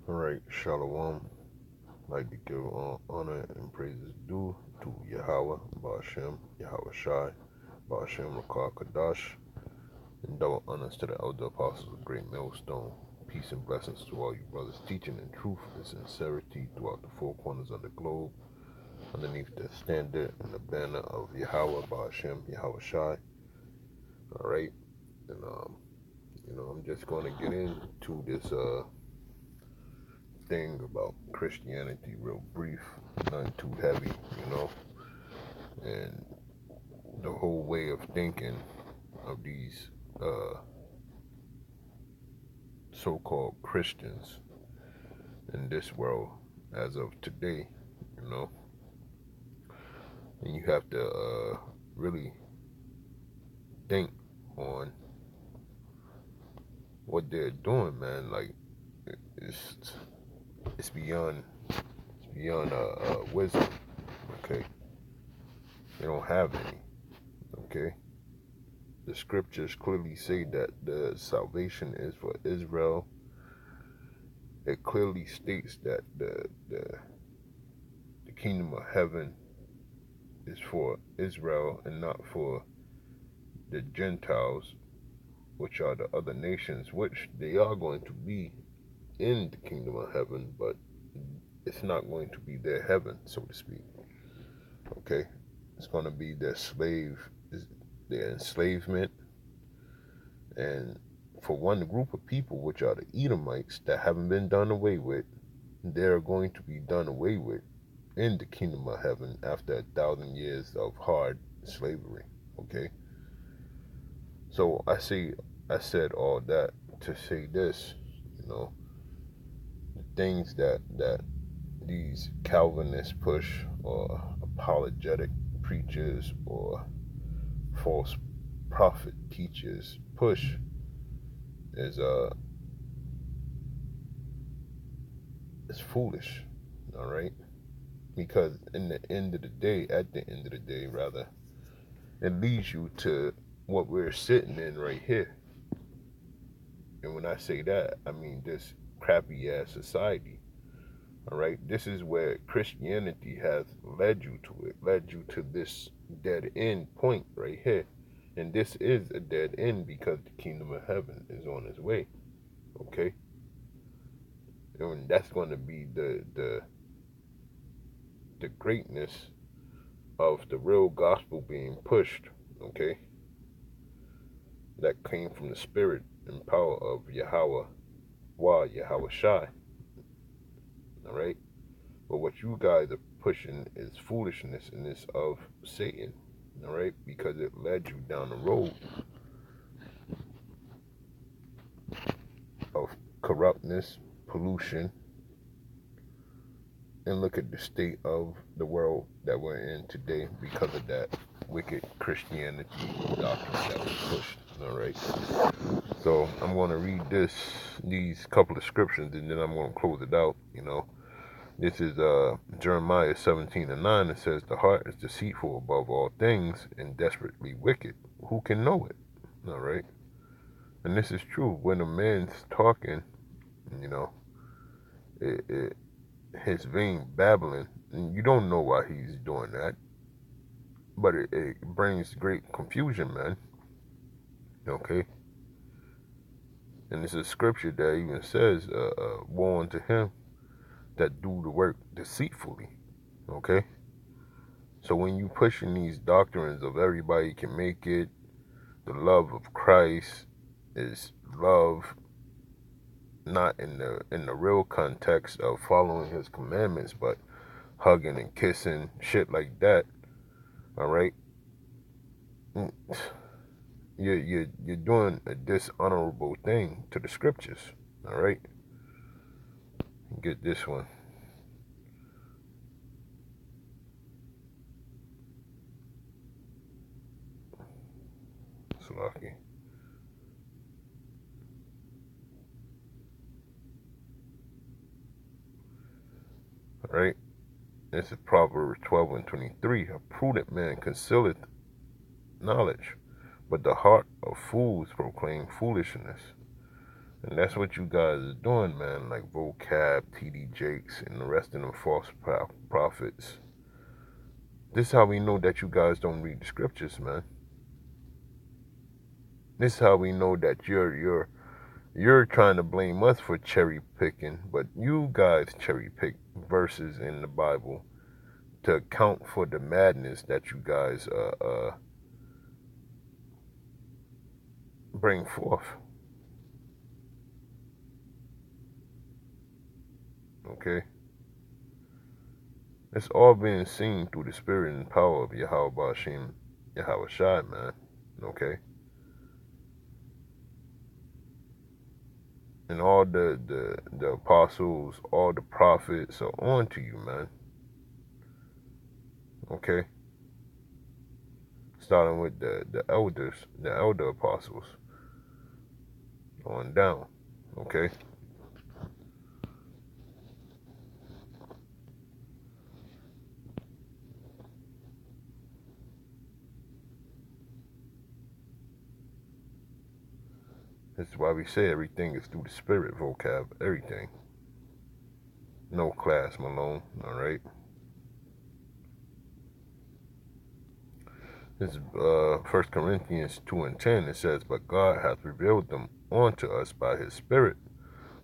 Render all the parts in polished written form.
Alright, Shalom. I'd like to give honor and praises due to Yahweh, Ba'ashem, Yahweh Shai, Ba'ashem, Rakar Kadash, and double honors to the elder apostles of Great Millstone. Peace and blessings to all you brothers teaching in truth and sincerity throughout the four corners of the globe, underneath the standard and the banner of Yahweh, Ba'ashem, Yahweh Shai. Alright, and I'm just going to get into this thing about Christianity real brief, nothing too heavy, and the whole way of thinking of these so-called Christians in this world as of today, you know, and you have to really think on what they're doing, man. Like it's it's beyond wisdom. Okay, they don't have any. Okay, the scriptures clearly say that the salvation is for Israel. It clearly states that the kingdom of heaven is for Israel and not for the Gentiles, which are the other nations, which they are going to be in the kingdom of heaven, but it's not going to be their heaven, so to speak. Okay, it's going to be their enslavement, and for one group of people, which are the Edomites that haven't been done away with, they're going to be done away with in the kingdom of heaven after 1,000 years of hard slavery. Okay, so I said all that to say this, the things that these Calvinists push, or apologetic preachers, or false prophet teachers push, is it's foolish. All right, because at the end of the day rather, it leads you to what we're sitting in right here. And when I say that, I mean this crappy ass society. All right, this is where Christianity has led you to. It led you to this dead end point right here. And this is a dead end because the kingdom of heaven is on its way. Okay? And that's going to be the greatness of the real gospel being pushed. Okay? That came from the spirit and power of Yahweh, Yahweh Shai. All right? But what you guys are pushing is foolishness, and it's of Satan. All right? Because it led you down the road of corruptness, pollution, and look at the state of the world that we're in today because of that wicked Christianity doctrine that was pushed. All right. So I'm going to read these couple of scriptures, and then I'm going to close it out. This is Jeremiah 17:9. It says, "The heart is deceitful above all things and desperately wicked. Who can know it?" All right. And this is true. When a man's talking, you know, his vain babbling, and you don't know why he's doing that, but it brings great confusion, man. Okay. And it's a scripture that even says, "Woe unto him that do the work deceitfully." Okay. So when you pushing these doctrines of everybody can make it, the love of Christ is love, not in the real context of following his commandments, but hugging and kissing, shit like that. All right, you're doing a dishonorable thing to the scriptures. All right, get this one. Salaki. All right, this is Proverbs 12:23. A prudent man concealeth knowledge, but the heart of fools proclaim foolishness. And that's what you guys are doing, man. Like Vocab, TD Jakes, and the rest of them false prophets. This is how we know that you guys don't read the scriptures, man. This is how we know that you're trying to blame us for cherry picking, but you guys cherry pick verses in the Bible to account for the madness that you guys bring forth. Okay? It's all being seen through the spirit and power of Yahweh Bashim, Yahweh Shai, man. Okay? And all the apostles, all the prophets are on to you, man. Okay? Starting with the elders, the elder apostles, on down. Okay? This is why we say everything is through the spirit, vocab, everything. No class, Malone, alright? This is 1 Corinthians 2 and 10. It says, but God hath revealed them unto us by his Spirit.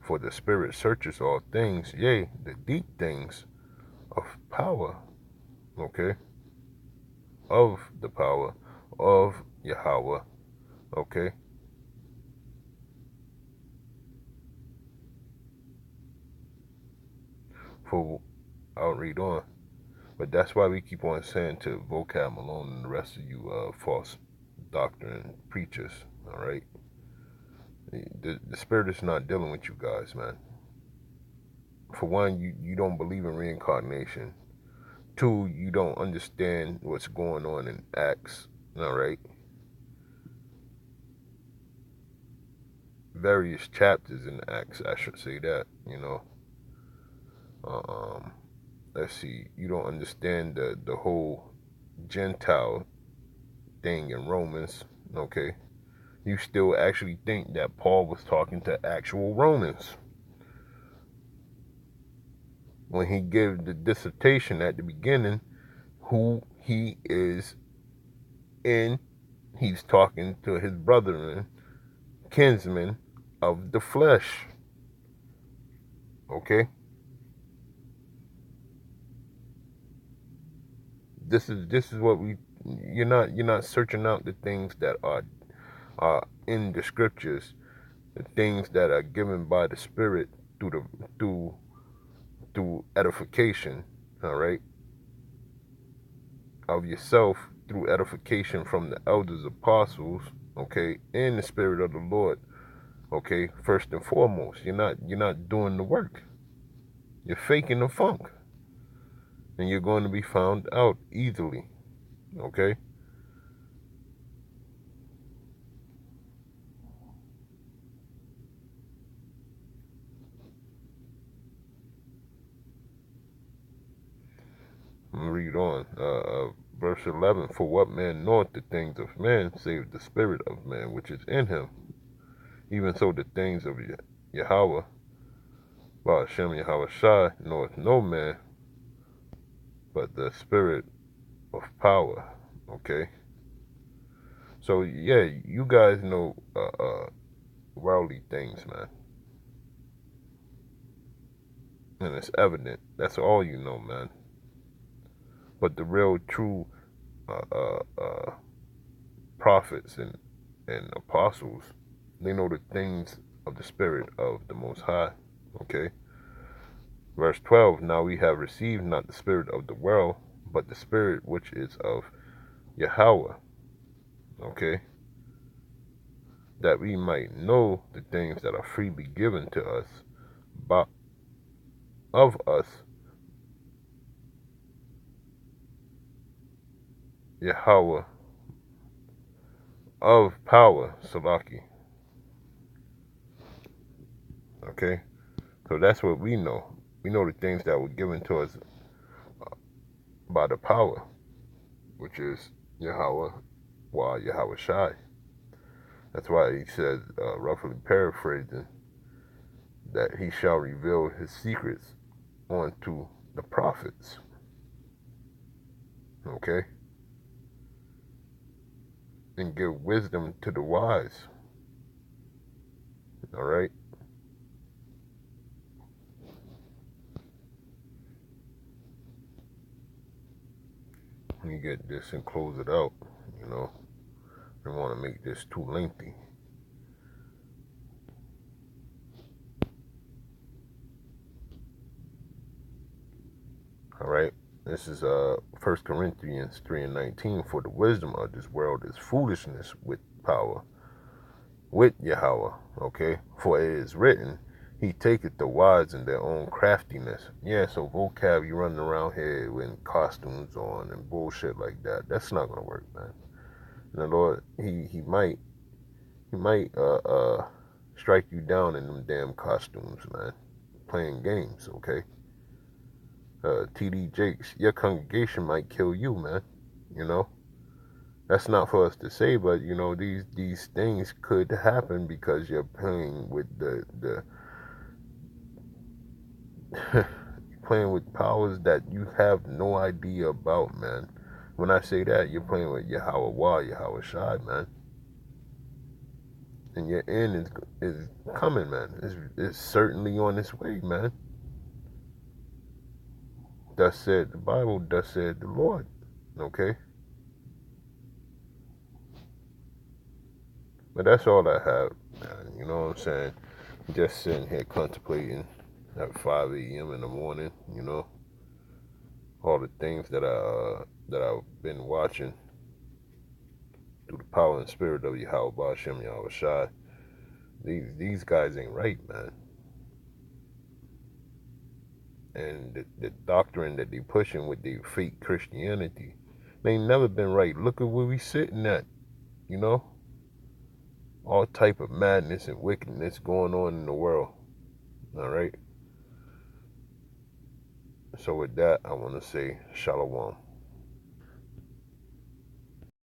For the Spirit searches all things, yea, the deep things of power, okay? Of the power of Yahweh, okay? For, I'll read on. But that's why we keep on saying to Vocab Malone and the rest of you false doctrine preachers, all right? The Spirit is not dealing with you guys, man. For one, you don't believe in reincarnation. Two, you don't understand what's going on in Acts, all right? Various chapters in Acts, I should say that, you know. Let's see, you don't understand the whole Gentile thing in Romans, okay? You still actually think that Paul was talking to actual Romans when he gave the dissertation at the beginning, who he is in. He's talking to his brethren, kinsmen of the flesh, okay? This is what you're not searching out the things that are in the scriptures, the things that are given by the Spirit through edification, all right, of yourself, through edification from the elders, apostles, okay, in the Spirit of the Lord, okay. First and foremost, you're not doing the work. You're faking the funk, and you're going to be found out easily, okay. I'm gonna read on. Verse 11, for what man knoweth the things of man, save the spirit of man which is in him? Even so the things of Yahweh, by Hashem Yahweh Shai, knoweth no man, but the spirit of power. Okay? So, yeah, you guys know worldly things, man. And it's evident. That's all you know, man. But the real, true prophets and apostles, they know the things of the Spirit of the Most High. Okay? Verse 12, now we have received not the spirit of the world, but the Spirit which is of Yahweh. Okay? That we might know the things that are freely given to us of us, Yahweh, of power, Salaki. Okay? So that's what we know. We know the things that were given to us by the power, which is Yahweh, Yahweh Shai. That's why he says, roughly paraphrasing, that he shall reveal his secrets unto the prophets. Okay? And give wisdom to the wise. All right? Let me get this and close it out. You know, I don't want to make this too lengthy. All right? This is 1 Corinthians 3:19. For the wisdom of this world is foolishness with power, with Yahweh. Okay? For it is written, he taketh the wise in their own craftiness. Yeah, so vocab, you running around here with costumes on and bullshit like that. That's not gonna work, man. And the Lord, he might strike you down in them damn costumes, man. Playing games, okay? TD Jakes, your congregation might kill you, man. You know? That's not for us to say, but you know, these things could happen because you're playing with the playing with powers that you have no idea about, man. When I say that, you're playing with Yahweh Yahweh Shai, man. And your end is coming, man. It's certainly on its way, man. Thus said the Bible, thus said the Lord. Okay? But that's all I have, man. You know what I'm saying? Just sitting here contemplating at 5 a.m. in the morning, you know. All the things that I've been watching through the power and spirit of Yahweh Ba'ashem Yahweh Shai. These guys ain't right, man. And the doctrine that they pushing with the fake Christianity, they ain't never been right. Look at where we sitting at, you know? All type of madness and wickedness going on in the world. All right? So with that, I want to say shalom.